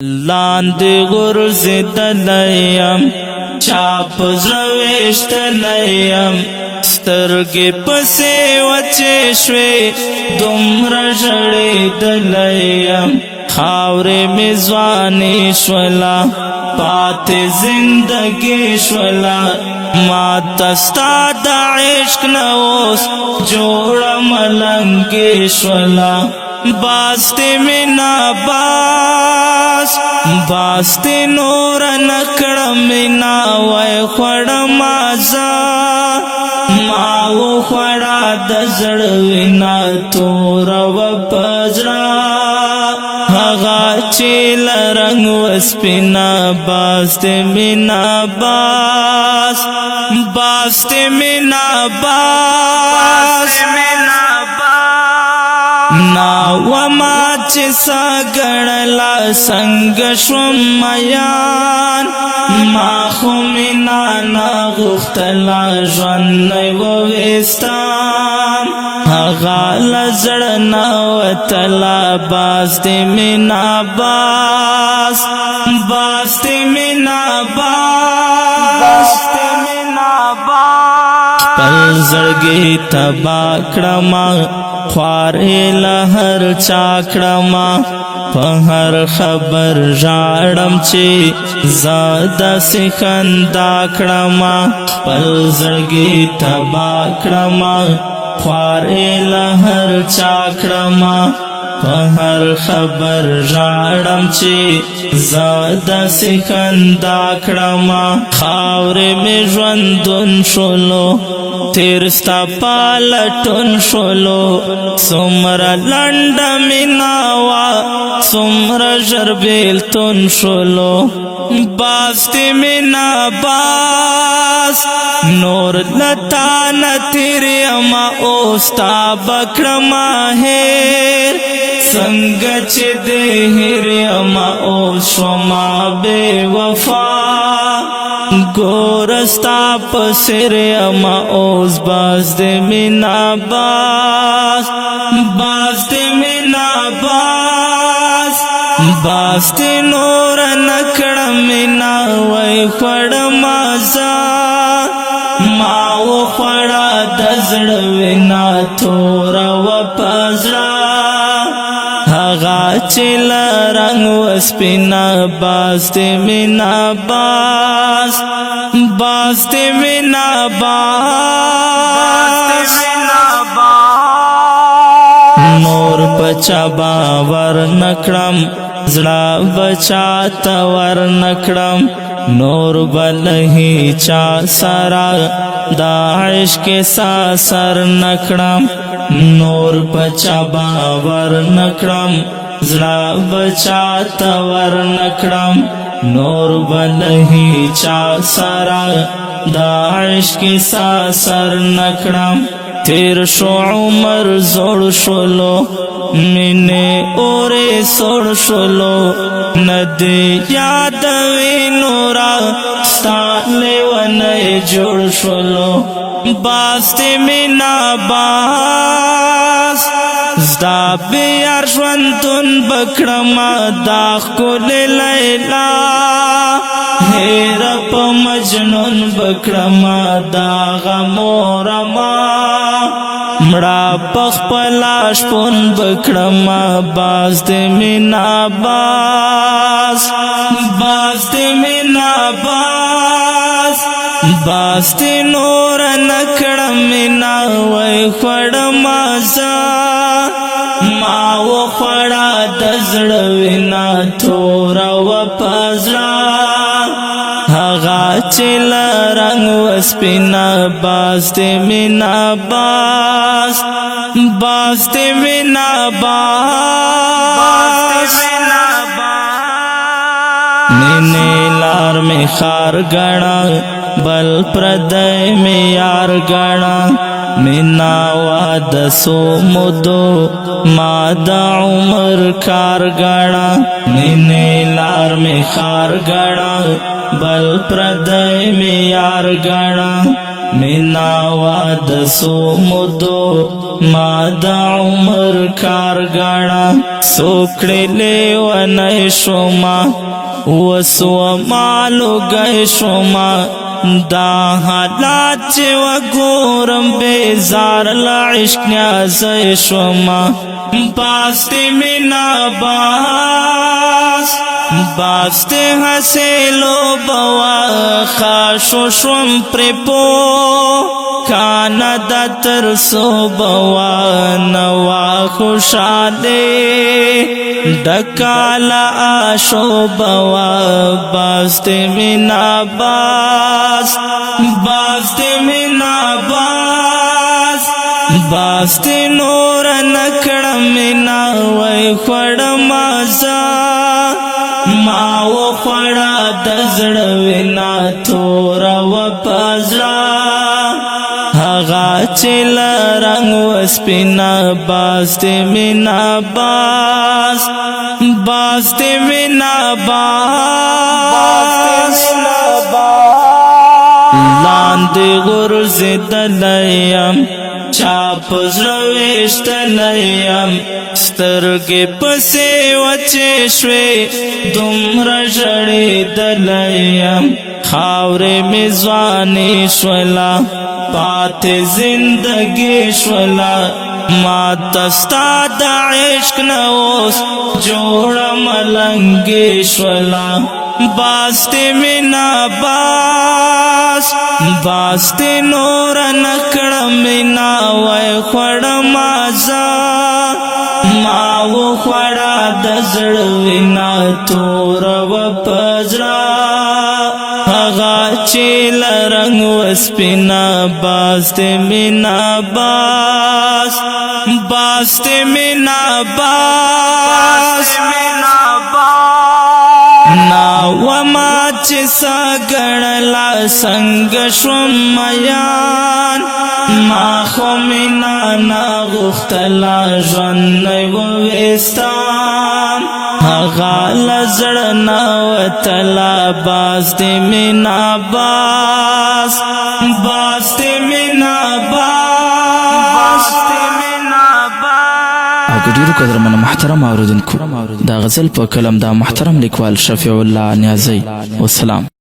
لاندې غورځېدلی چاپ زویشتلی سترګې پسې وچې شوې دومره ژړېدلی خاورې مې ځوانې شوله پاتې زندګي شوله ماته ستا د عشق نه اوس جوړه ملنګې شوله باستی مینا باستی نور نکڑا مینا وی خوڑا مازا ماو خوڑا دزڑوینا تورا و پزرا آغا چیل رنگ وسپینا باستی مینا باستی مینا وما چې ساګړلا څنګه شوم میان ما خو مینا نه غوښتله ژوند نه وویستم هغه له زړه نه وتله باز د مینا باز د مینا خپل زړګي تباه کړمه خوارې له هر چا کړمه په هر خبر ژاړم چې زه داسې خندا کړمه خپل زړګي تباه کړمه خوارې له هر چا کړمه په هر خبر ژاړم چې زه داسې خندا کړمه خاورې مې ژوندون شولو تیر ستا پالټون شولو څومره لنډه مینا وه څومره ژر بېلتون شولو باز د مینا نور له تا نه تېر یمه اوس تا به کړمه هېر څنګه چې د هېر یمه اوس شومه بې وفا ګوره ستا په سر یمه اوس باز د مینا باز د مینا باز د نور نه کړم مینا وی خوړمه زه ما وخوړه د زړه وینا توره وه په زړه هغه چې له رنګ وسپینه باز د مینا باز د مینا نور بچا باور نکړم زړه بچا ته ور نکړم نور بلہی چا سرا دا عشق سر نکړم نور پچا باور نکړم زړه بچا ته ور نکړم نور بلہی چا سرا دا عشق سر نکړم تیر شو عمر زوړ شولو مینے اورے سوڑ شولو ندی یاد وینورا ستا لیوانای جوړ شولو باز دی مینا زدا بیار ژوندون بکړمه دا ښکلې لیلا هېر په مجنون بکړمه دا غمورمه مړه په خپله شپون بکړمه باز د مینا باز د مینا باز د نور نه کړم مینا وی خوړمه زه ما وخوړه د زړه وینا توره وه په زړه هغه چې له رنګ وسپینه باز د مینا باز د مینا مینے لار میں خار گڑا بل پردے میں یار گڑا مینا وعد سو مدو مادا عمر کار گڑا مینے لار میں خار گڑا بل پردے میں یار گڑا مینا واد سومدو ما دا عمر کارگانا سوکڑی لیوانی شما وسو مالو گئی شما دا حالات چه و گورم بیزار لعشق نیازی شما باستی مینا باستی حسیلو بوا خاشو شوم پریپو کانا دا ترسو بوا نوا خوشالی دکالا آشو بوا باستی مینا باستی مینا باستی نور نکڑم مینا وی خوڑم آزا ما و خوڑا دزڑ وینا تورا و پازڑا هغا چل رنگ و سپینا باستی مینا باستی مینا لاندی غرز دلیم چاپ زرویشت لیم سترگی پسی وچی شوی دمر جڑی دلیم خاوری میزوانی شولا پات زندگی شولا ما تستا دا عشق نوس جوڑ ملنگی شولا باستی مینا باستی نور نکڑم مینا وی خوڑم آزا ما و خوڑا دزڑ وینا تور و پزڑا هغا چیل رنگ و سپینا باستی مینا باستی مینا نا وما چه ساگڑلا سنگ شوم میان ما خو مینا ناغختلا جنی و ویستان هغا لزڑنا و تلا باستی مینا باستی مینا ډیرو قدرمنو محترم اوریدونکو دا غزل په کلم دا محترم لیکوال شفیع الله نیازی والسلام.